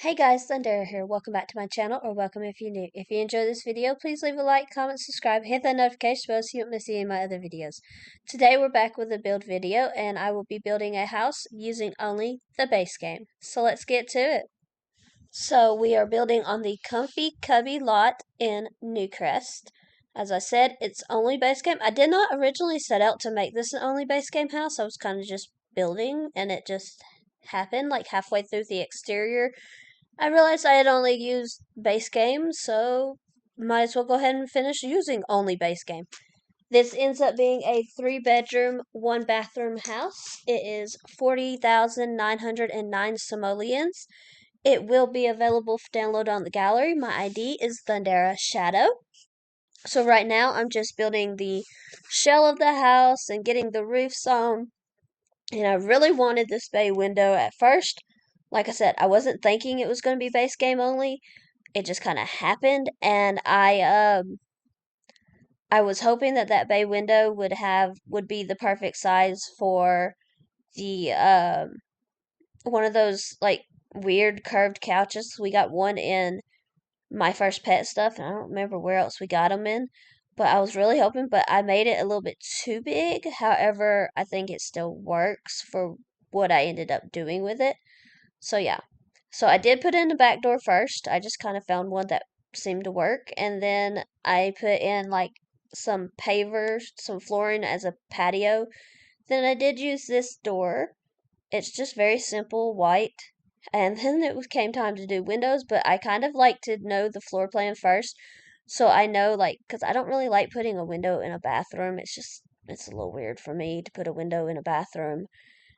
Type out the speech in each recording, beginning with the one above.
Hey guys, Thundera here. Welcome back to my channel, or welcome if you're new. If you enjoyed this video, please leave a like, comment, subscribe, hit that notification bell so you don't miss any of my other videos. Today we're back with a build video, and I will be building a house using only the base game. So let's get to it. So we are building on the Comfy Cubby lot in Newcrest. As I said, it's only base game. I did not originally set out to make this an only base game house. I was kind of just building, and it just happened like halfway through the exterior. I realized I had only used base game, so might as well go ahead and finish using only base game. This ends up being a 3 bedroom, 1 bathroom house. It is 40,909 simoleons. It will be available for download on the gallery. My ID is Thundera Shadow. So right now I'm just building the shell of the house and getting the roofs on. And I really wanted this bay window at first. Like I said, I wasn't thinking it was going to be base game only. It just kind of happened, and I was hoping that that bay window would be the perfect size for the one of those like weird curved couches. We got one in my first pet stuff, and I don't remember where else we got them in. But I was really hoping, but I made it a little bit too big. However, I think it still works for what I ended up doing with it. So yeah. So I did put in the back door first. I just kind of found one that seemed to work, and then I put in like some pavers, some flooring as a patio. Then I did use this door. It's just very simple, white. And then came time to do windows, but I kind of like to know the floor plan first. So I know, like, because I don't really like putting a window in a bathroom. It's a little weird for me to put a window in a bathroom.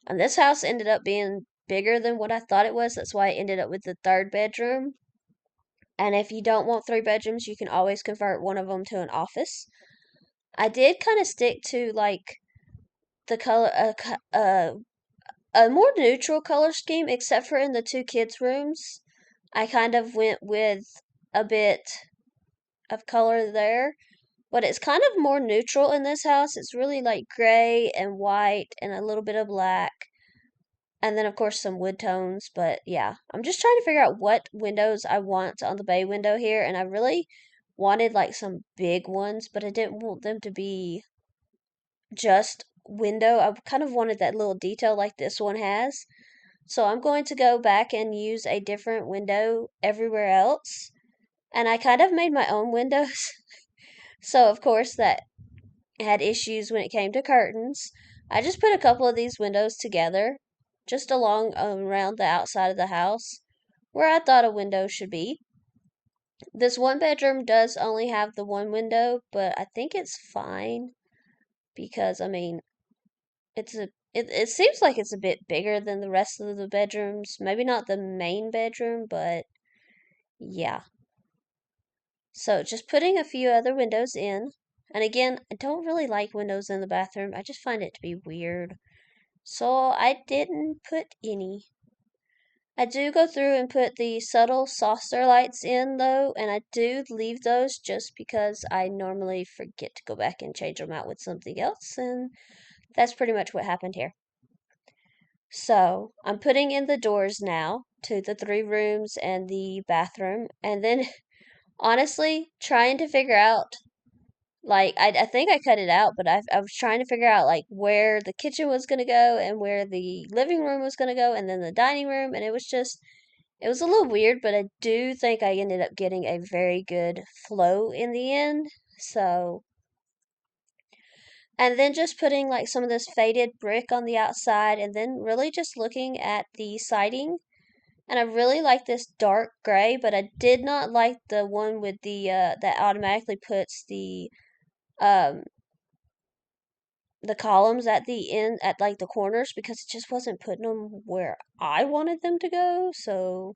And this house ended up being bigger than what I thought it was. That's why I ended up with the 3rd bedroom. And if you don't want 3 bedrooms, you can always convert one of them to an office. I did kind of stick to like the color, a more neutral color scheme, except for in the two kids' rooms. I kind of went with a bit of color there, but it's kind of more neutral in this house. It's really like gray and white and a little bit of black. And then, of course, some wood tones. But yeah, I'm just trying to figure out what windows I want on the bay window here. And I really wanted like some big ones, but I didn't want them to be just window. I kind of wanted that little detail like this one has. So I'm going to go back and use a different window everywhere else. And I kind of made my own windows. So, of course, that had issues when it came to curtains. I just put a couple of these windows together, just along around the outside of the house, where I thought a window should be. This 1 bedroom does only have the one window, but I think it's fine because I mean it seems like it's a bit bigger than the rest of the bedrooms. Maybe not the main bedroom, but yeah. So just putting a few other windows in. And again, I don't really like windows in the bathroom. I just find it to be weird. So I didn't put any. I do go through and put the subtle saucer lights in though, and I do leave those just because I normally forget to go back and change them out with something else, and that's pretty much what happened here. So I'm putting in the doors now to the 3 rooms and the bathroom, and then honestly, trying to figure out like I think I cut it out, but I was trying to figure out like where the kitchen was gonna go and where the living room was gonna go and then the dining room, and it was a little weird, but I do think I ended up getting a very good flow in the end. So, and then just putting like some of this faded brick on the outside, and then really just looking at the siding. And I really like this dark gray, but I did not like the one with the that automatically puts um the columns at the end at like the corners because it just wasn't putting them where I wanted them to go. So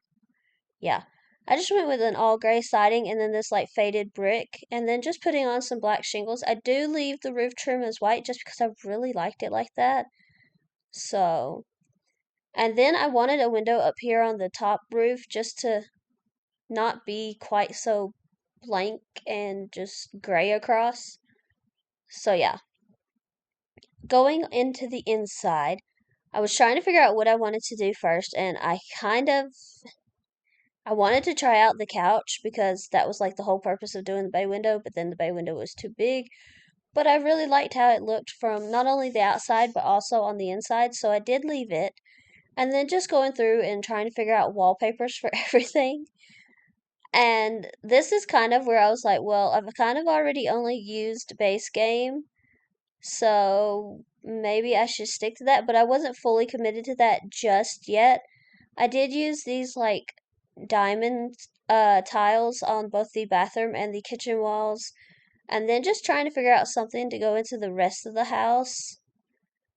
yeah, I just went with an all gray siding and then this like faded brick and then just putting on some black shingles. I do leave the roof trim as white just because I really liked it like that. So, and then I wanted a window up here on the top roof just to not be quite so blank and just gray across. So yeah, going into the inside, I was trying to figure out what I wanted to do first, and I kind of I wanted to try out the couch because that was like the whole purpose of doing the bay window, but then the bay window was too big. But I really liked how it looked from not only the outside but also on the inside, so I did leave it. And then just going through and trying to figure out wallpapers for everything. And this is kind of where I was like, well, I've kind of already only used base game, so maybe I should stick to that, but I wasn't fully committed to that just yet. I did use these like diamond tiles on both the bathroom and the kitchen walls, and then just trying to figure out something to go into the rest of the house.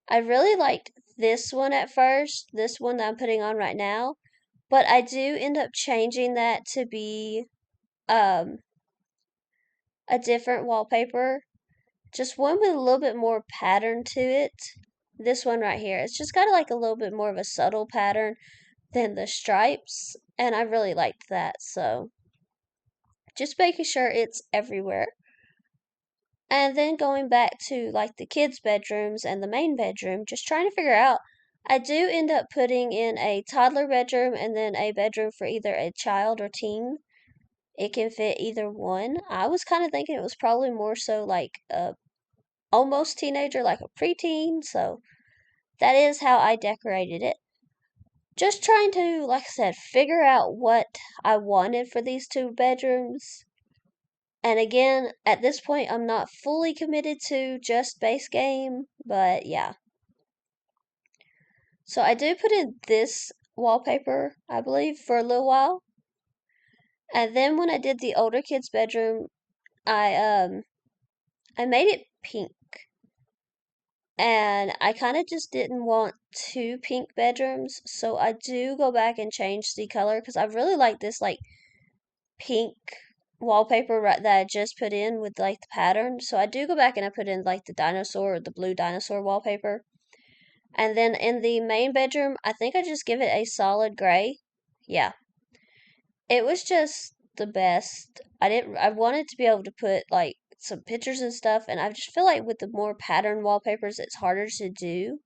I really liked this one at first, this one that I'm putting on right now, but I do end up changing that to be um a different wallpaper, just one with a little bit more pattern to it. This one right here, it's just got like a little bit more of a subtle pattern than the stripes, and I really liked that. So just making sure it's everywhere. And then going back to like the kids' bedrooms and the main bedroom, just trying to figure out. I do end up putting in a toddler bedroom and then a bedroom for either a child or teen. It can fit either one. I was kind of thinking it was probably more so like a almost teenager, like a preteen. So that is how I decorated it. Just trying to, like I said, figure out what I wanted for these two bedrooms. And again, at this point, I'm not fully committed to just base game, but yeah. So I do put in this wallpaper, I believe, for a little while. And then when I did the older kid's bedroom, I made it pink. And I kind of just didn't want two pink bedrooms, so I do go back and change the color because I really like this like pink wallpaper that I just put in with like the pattern. So I do go back and I put in like the dinosaur or the blue dinosaur wallpaper. And then in the main bedroom, I think I just give it a solid gray. Yeah. It was just the best. I wanted to be able to put like some pictures and stuff, and I just feel like with the more pattern wallpapers, it's harder to do.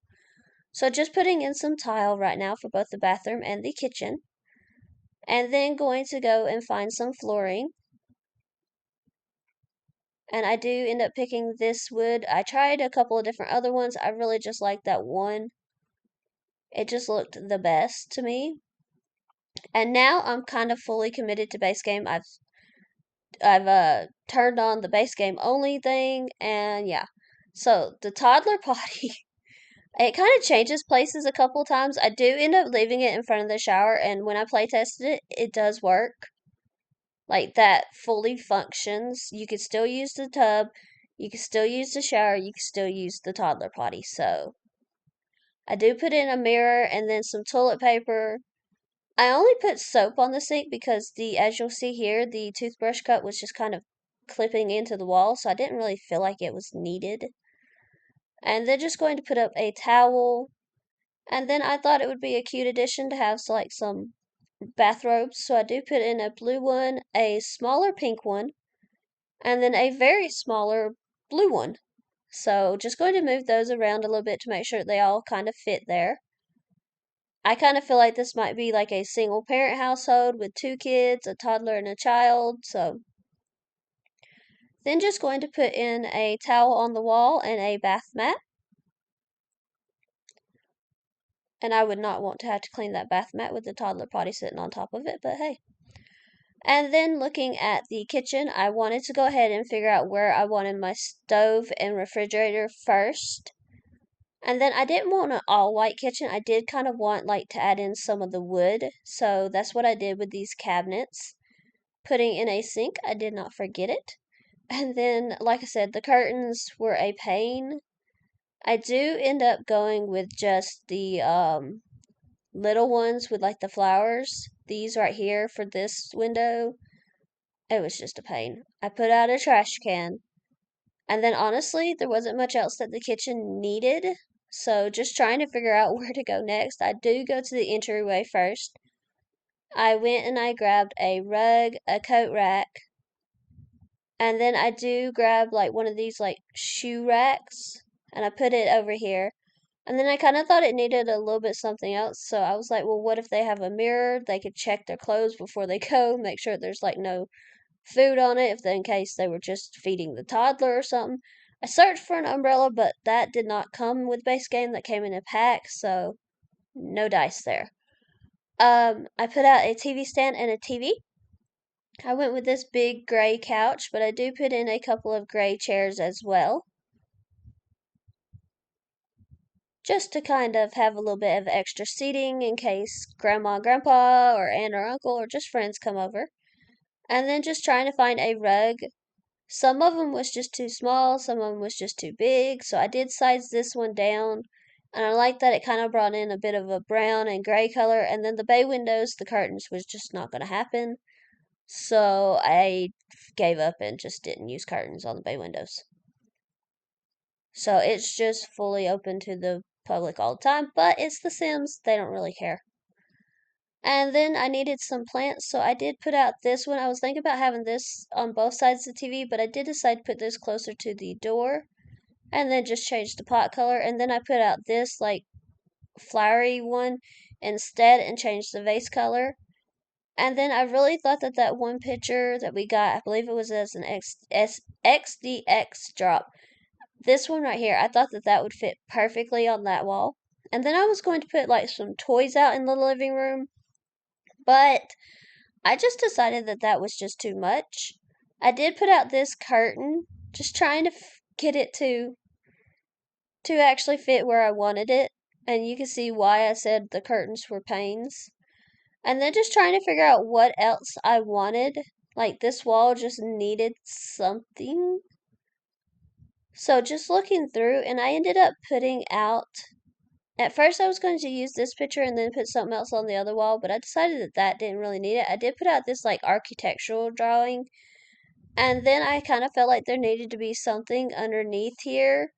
So just putting in some tile right now for both the bathroom and the kitchen. And then going to go and find some flooring. And I do end up picking this wood. I tried a couple of different other ones. I really just like that one. It just looked the best to me. And now I'm kind of fully committed to base game. I've turned on the base game only thing, and yeah. So the toddler potty, it kind of changes places a couple times. I do end up leaving it in front of the shower, and when I play tested it, it does work. Like that fully functions. You could still use the tub, you could still use the shower, you could still use the toddler potty. So I do put in a mirror and then some toilet paper. I only put soap on the sink because as you'll see here, the toothbrush cup was just kind of clipping into the wall, so I didn't really feel like it was needed. And then just going to put up a towel. And then I thought it would be a cute addition to have like some bathrobes, so I do put in a blue one, a smaller pink one, and then a very smaller blue one. So just going to move those around a little bit to make sure they all kind of fit there. I kind of feel like this might be like a single parent household with two kids, a toddler and a child. So then just going to put in a towel on the wall and a bath mat. And I would not want to have to clean that bath mat with the toddler potty sitting on top of it, but hey. And then looking at the kitchen, I wanted to go ahead and figure out where I wanted my stove and refrigerator first. And then I didn't want an all white kitchen. I did kind of want like to add in some of the wood. So that's what I did with these cabinets. Putting in a sink, I did not forget it. And then, like I said, the curtains were a pain. I do end up going with just the little ones with like the flowers. These right here for this window. It was just a pain. I put out a trash can. And then honestly, there wasn't much else that the kitchen needed. So just trying to figure out where to go next. I do go to the entryway first. I went and I grabbed a rug, a coat rack, and then I do grab like one of these like shoe racks and I put it over here. And then I kind of thought it needed a little bit something else, so I was like, well, what if they have a mirror? They could check their clothes before they go, make sure there's like no food on it, if in case they were just feeding the toddler or something. I searched for an umbrella, but that did not come with base game. That came in a pack, so no dice there. I put out a TV stand and a TV. I went with this big gray couch, but I do put in a couple of gray chairs as well, just to kind of have a little bit of extra seating in case grandma, grandpa, or aunt or uncle, or just friends come over. And then just trying to find a rug. Some of them was just too small, some of them was just too big, so I did size this one down. And I like that it kind of brought in a bit of a brown and gray color. And then the bay windows, the curtains was just not going to happen. So I gave up and just didn't use curtains on the bay windows. So it's just fully open to the public all the time, but it's The Sims, they don't really care. And then I needed some plants, so I did put out this one. I was thinking about having this on both sides of the TV, but I did decide to put this closer to the door and then just change the pot color. And then I put out this like flowery one instead and changed the vase color. And then I really thought that that one picture that we got, I believe it was as an XDX drop. This one right here, I thought that that would fit perfectly on that wall. And then I was going to put like some toys out in the living room, but I just decided that that was just too much. I did put out this curtain, just trying to get it to actually fit where I wanted it. And you can see why I said the curtains were pains. And then just trying to figure out what else I wanted. Like this wall just needed something. So just looking through, and I ended up putting out. At first, I was going to use this picture and then put something else on the other wall, but I decided that that didn't really need it. I did put out this like architectural drawing, and then I kind of felt like there needed to be something underneath here,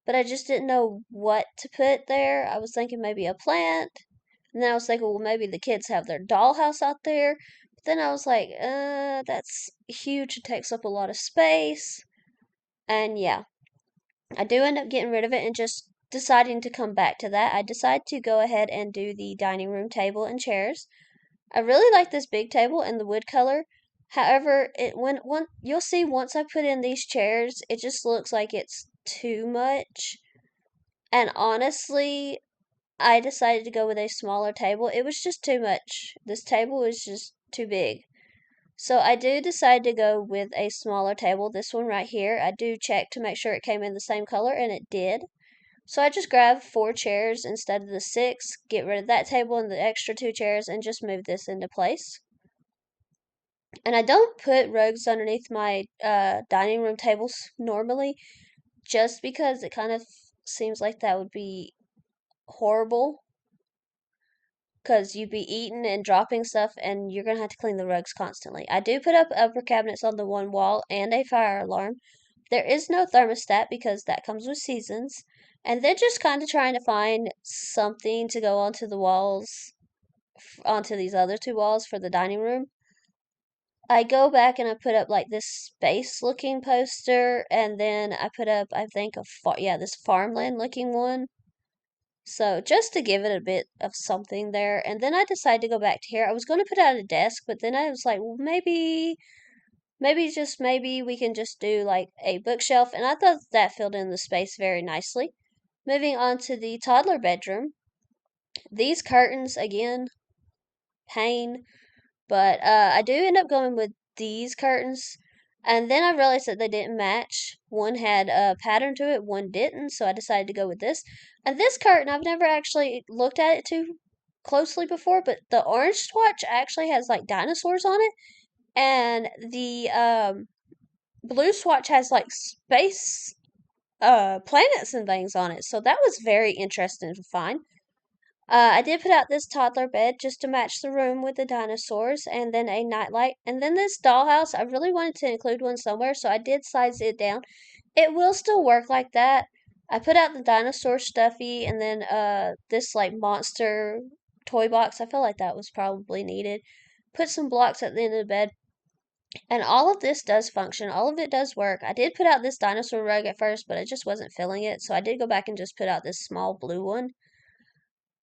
but I just didn't know what to put there. I was thinking maybe a plant, and then I was thinking, well, maybe the kids have their dollhouse out there. But then I was like, that's huge. It takes up a lot of space. And yeah, I do end up getting rid of it and just deciding to come back to that. I decide to go ahead and do the dining room table and chairs. I really like this big table and the wood color. However, it when one you'll see once I put in these chairs, it just looks like it's too much. And honestly, I decided to go with a smaller table. It was just too much. This table was just too big. So I do decide to go with a smaller table. This one right here. I do check to make sure it came in the same color, and it did. So I just grabbed 4 chairs instead of the 6, get rid of that table and the extra 2 chairs, and just move this into place. And I don't put rugs underneath my dining room tables normally, just because it kind of seems like that would be horrible. Because you'd be eating and dropping stuff, and you're gonna have to clean the rugs constantly. I do put up upper cabinets on the one wall and a fire alarm. There is no thermostat because that comes with seasons. And then just kind of trying to find something to go onto the walls, onto these other 2 walls for the dining room. I go back and I put up like this space looking poster, and then I put up, I think, this farmland looking one. So just to give it a bit of something there. And then I decided to go back to here. I was going to put out a desk, but then I was like, well, maybe we can just do like a bookshelf. And I thought that filled in the space very nicely. Moving on to the toddler bedroom. These curtains, again, pain. But I do end up going with these curtains. And then I realized that they didn't match. One had a pattern to it, one didn't. So I decided to go with this. And this curtain, I've never actually looked at it too closely before, but the orange swatch actually has like dinosaurs on it. And the blue swatch has like space planets and things on it. So that was very interesting to find. I did put out this toddler bed just to match the room with the dinosaurs, and then a nightlight, and then this dollhouse. I really wanted to include one somewhere, so I did size it down. It will still work like that. I put out the dinosaur stuffy, and then this like monster toy box. I felt like that was probably needed. Put some blocks at the end of the bed. And all of this does function. All of it does work. I did put out this dinosaur rug at first, but I just wasn't feeling it. So I did go back and just put out this small blue one.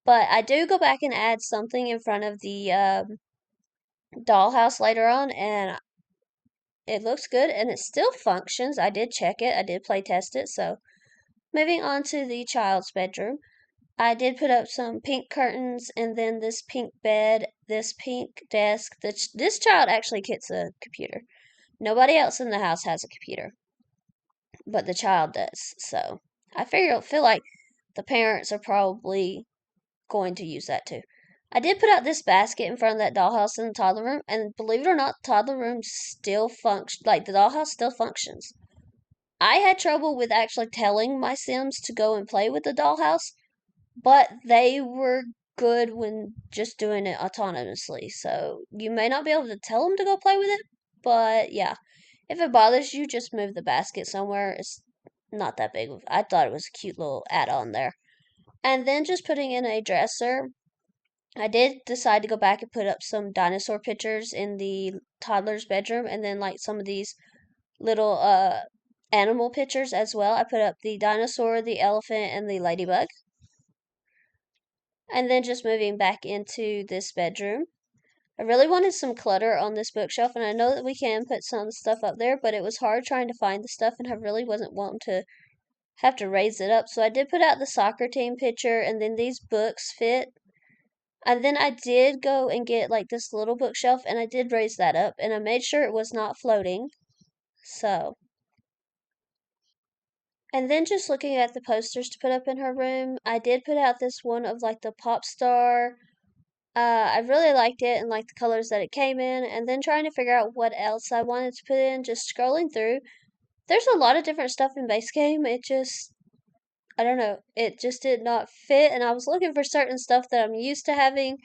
But I do go back and add something in front of the dollhouse later on, and it looks good and it still functions. I did check it. I did play test it. So moving on to the child's bedroom. I did put up some pink curtains and then this pink bed, this pink desk. This child actually gets a computer. Nobody else in the house has a computer, but the child does. So feel like the parents are probably going to use that too. I did put out this basket in front of that dollhouse in the toddler room, and believe it or not, the toddler room still functions. Like the dollhouse still functions. I had trouble with actually telling my Sims to go and play with the dollhouse, but they were good when just doing it autonomously. So you may not be able to tell them to go play with it, but yeah. If it bothers you, just move the basket somewhere. It's not that big. I thought it was a cute little add-on there. And then just putting in a dresser. I did decide to go back and put up some dinosaur pictures in the toddler's bedroom and then like some of these little animal pictures as well. I put up the dinosaur, the elephant, and the ladybug. And then just moving back into this bedroom. I really wanted some clutter on this bookshelf, and I know that we can put some stuff up there, but it was hard trying to find the stuff, and I really wasn't wanting to have to raise it up. So I did put out the soccer team picture, and then these books fit. And then I did go and get like this little bookshelf, and I did raise that up, and I made sure it was not floating. So, and then just looking at the posters to put up in her room, I did put out this one of like the pop star. I really liked it and liked the colors that it came in, and then trying to figure out what else I wanted to put in, just scrolling through. There's a lot of different stuff in base game. I don't know, it just did not fit, and I was looking for certain stuff that I'm used to having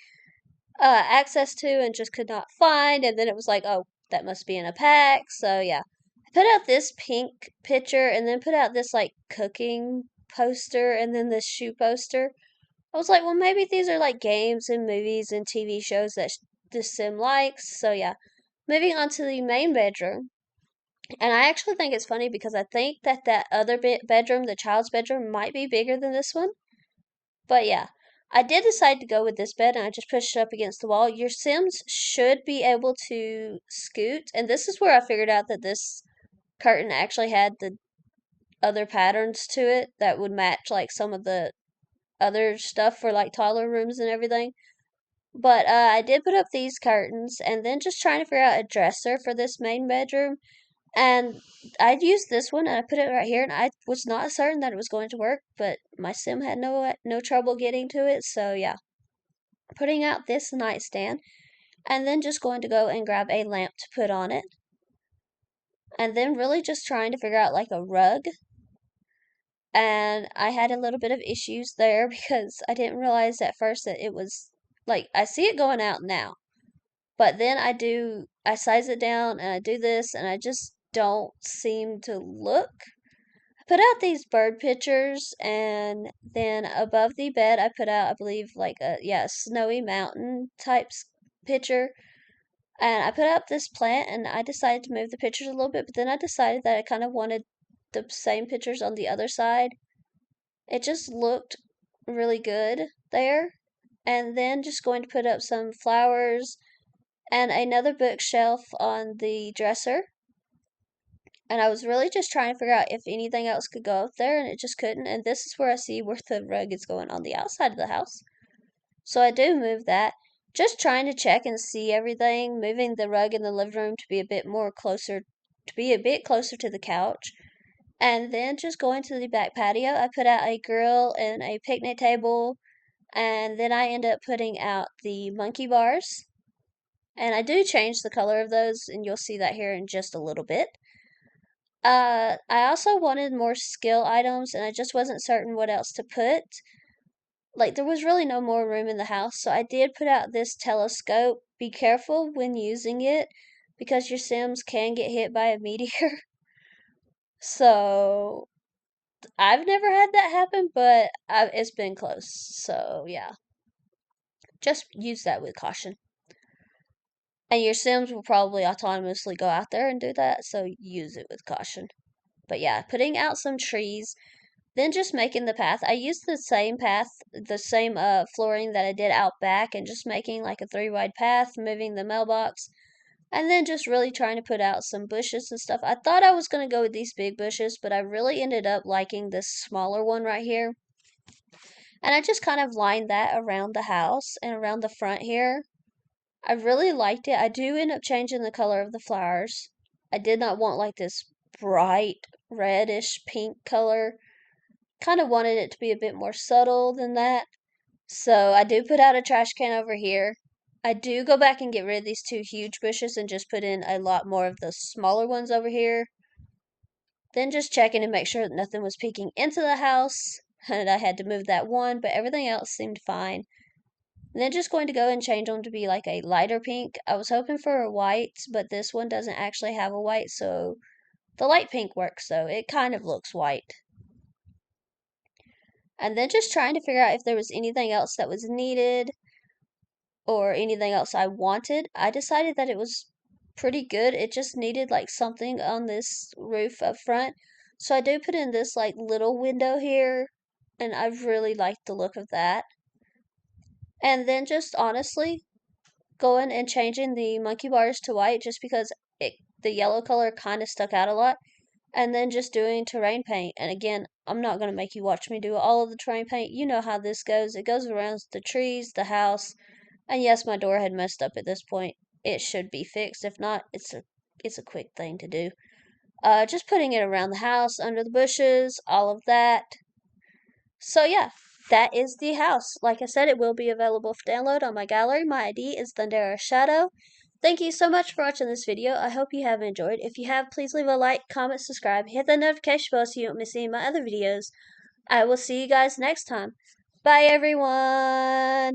access to and just could not find, and then it was like, oh, that must be in a pack, so yeah. I put out this pink picture and then put out this like cooking poster and then this shoe poster. I was like, well, maybe these are like games and movies and TV shows that this sim likes. So yeah, moving on to the main bedroom. And I actually think it's funny because I think that that other bedroom, the child's bedroom, might be bigger than this one. But yeah, I did decide to go with this bed and I just pushed it up against the wall. Your Sims should be able to scoot. And this is where I figured out that this curtain actually had the other patterns to it that would match like some of the other stuff for like toddler rooms and everything. But I did put up these curtains and then just trying to figure out a dresser for this main bedroom. And I'd used this one and I put it right here and I was not certain that it was going to work, but my sim had no trouble getting to it. So yeah, putting out this nightstand and then just going to go and grab a lamp to put on it. And then really just trying to figure out like a rug. And I had a little bit of issues there because I didn't realize at first that it was like I see it going out now. But then I size it down and I do this and I just don't seem to look. I put out these bird pictures and then above the bed I put out, I believe, like a snowy mountain picture. And I put up this plant and I decided to move the pictures a little bit, but then I decided that I kind of wanted the same pictures on the other side. It just looked really good there. And then just going to put up some flowers and another bookshelf on the dresser. And I was really just trying to figure out if anything else could go up there, and it just couldn't. And this is where I see where the rug is going on the outside of the house. So I do move that. Just trying to check and see everything, moving the rug in the living room to be a bit more closer, to be a bit closer to the couch. And then just going to the back patio, I put out a grill and a picnic table. And then I end up putting out the monkey bars. And I do change the color of those, and you'll see that here in just a little bit. I also wanted more skill items, and I just wasn't certain what else to put. Like, there was really no more room in the house, so I did put out this telescope. Be careful when using it, because your Sims can get hit by a meteor. So, I've never had that happen, but it's been close. So, yeah. Just use that with caution. And your Sims will probably autonomously go out there and do that, so use it with caution. But yeah, putting out some trees, then just making the path. I used the same path, the same flooring that I did out back, and just making like a 3 wide path, moving the mailbox, and then just really trying to put out some bushes and stuff. I thought I was going to go with these big bushes, but I really ended up liking this smaller one right here. And I just kind of lined that around the house and around the front here. I really liked it. I do end up changing the color of the flowers. I did not want like this bright reddish pink color. Kind of wanted it to be a bit more subtle than that. So I do put out a trash can over here. I do go back and get rid of these two huge bushes and just put in a lot more of the smaller ones over here. Then just checking to make sure that nothing was peeking into the house. And I had to move that one, but everything else seemed fine. And then just going to go and change them to be like a lighter pink. I was hoping for a white, but this one doesn't actually have a white, so the light pink works, so it kind of looks white. And then just trying to figure out if there was anything else that was needed or anything else I wanted. I decided that it was pretty good. It just needed like something on this roof up front. So I do put in this like little window here, and I really like the look of that. And then just honestly going and changing the monkey bars to white just because the yellow color kind of stuck out a lot. And then just doing terrain paint. And again, I'm not going to make you watch me do all of the terrain paint. You know how this goes. It goes around the trees, the house, and yes, my door had messed up at this point. It should be fixed. If not, it's a quick thing to do. Just putting it around the house, under the bushes, all of that. So yeah, that is the house. Like I said, it will be available for download on my gallery. My ID is Thundera Shadow. Thank you so much for watching this video. I hope you have enjoyed. If you have, please leave a like, comment, subscribe, hit the notification bell so you don't miss any of my other videos. I will see you guys next time. Bye everyone!